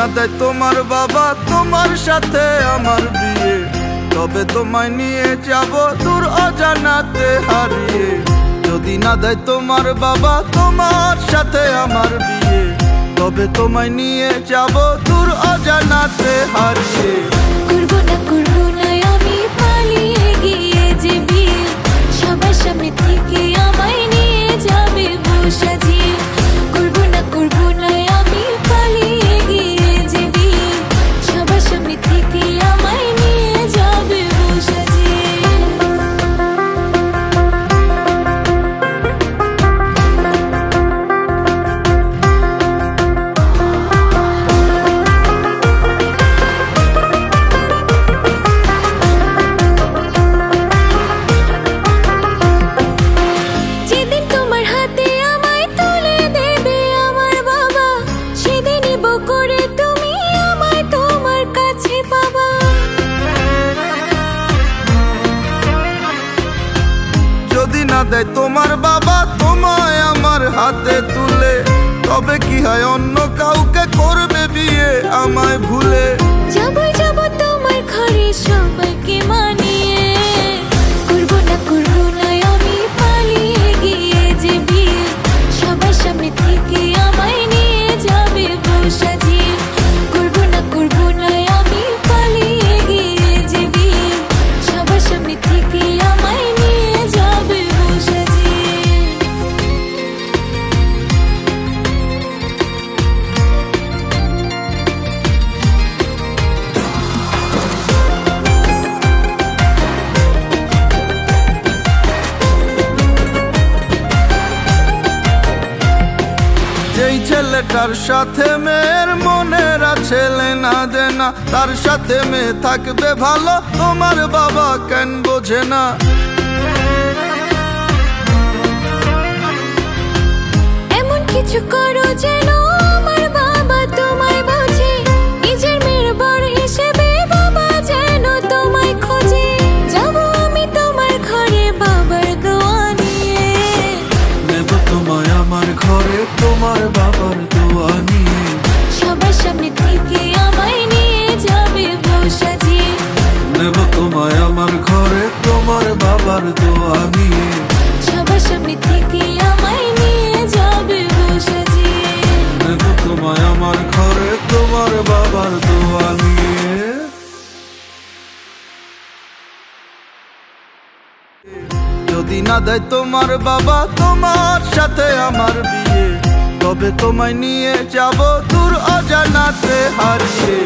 না দেয় তোমার বাবা তোমার সাথে আমার বিয়ে, তবে তোমায় নিয়ে যাব দূর অজানাতে হারিয়ে। যদি না দেয় তোমার বাবা তোমার সাথে আমার বিয়ে, তবে তোমায় নিয়ে যাব দূর অজানাতে হারিয়ে। করবো না আমি পালিয়ে গিয়ে যে বিয়ে, সবার সামনে থেকে আমায় নিয়ে যাবে বউ সাজিয়ে। করবো না আমি পালিয়ে গিয়ে যে বিয়ে, সবার সামনে থেকে আমায় নিয়ে যাবে বউ সাজিয়ে। যদি না দেয় তোমার বাবা তোমায় আমার হাতে তুলে, তবে কি হয় অন্য কাউকে করবে বিয়ে আমায় ভুলে। যাব তোমার ঘরে সবাইকে মানিয়ে। করবো না আমি পালিয়ে গিয়ে যে বিয়ে, সবার সামনে থেকে আমায় নিয়ে যাবে বউ সাজিয়ে। করবো না আমি পালিয়ে গিয়ে যে বিয়ে, সবার সামনে থেকে আমায় নিয়ে যাবে বউ সাজিয়ে। যেই ছেলেটার সাথে মেয়ের মনের আছে লেনা দেনা, তার সাথে মেয়ে থাকবে ভালো তোমার বাবা কেন বোঝে না। এমন কিছু করো যেন আমার বাবা তোমায় বোঝে, নিজের মেয়ের বর হিসেবে বাবা যেন তোমায় খোঁজে। যাব আমি তোমার ঘরে বাবার দোয়া নিয়ে, নেব তোমায় আমার ঘরে তোমার বাবার দোয়া নিয়ে। সবার সামনে থেকে আমায় নিয়ে যাবে বউ সাজিয়ে। নেব তোমায় আমার ঘরে তোমার বাবার দোয়া নিয়ে। সবার সামনে থেকে আমায় নিয়ে যাবে বউ সাজিয়ে। নেব তোমায় আমার ঘরে তোমার বাবার দোয়া নিয়ে। যদি না দেয় তোমার বাবা তোমার সাথে আমার বিয়ে, তবে তোমায় নিয়ে যাব দূর অজানাতে হারিয়ে।